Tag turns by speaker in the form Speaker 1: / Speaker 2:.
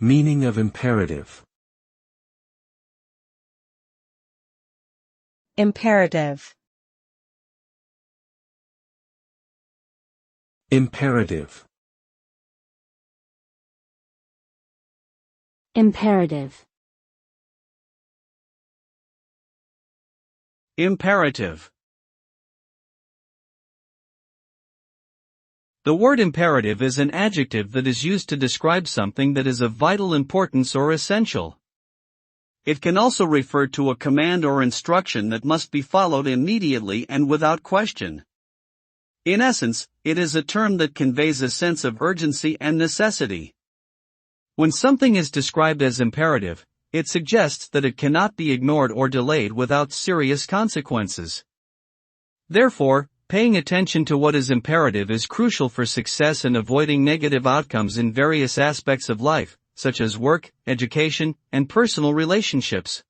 Speaker 1: Meaning of imperative.
Speaker 2: Imperative.
Speaker 1: Imperative.
Speaker 3: Imperative.
Speaker 4: Imperative. The word imperative is an adjective that is used to describe something that is of vital importance or essential. It can also refer to a command or instruction that must be followed immediately and without question. In essence, it is a term that conveys a sense of urgency and necessity. When something is described as imperative, it suggests that it cannot be ignored or delayed without serious consequences. Therefore, paying attention to what is imperative is crucial for success and avoiding negative outcomes in various aspects of life, such as work, education, and personal relationships.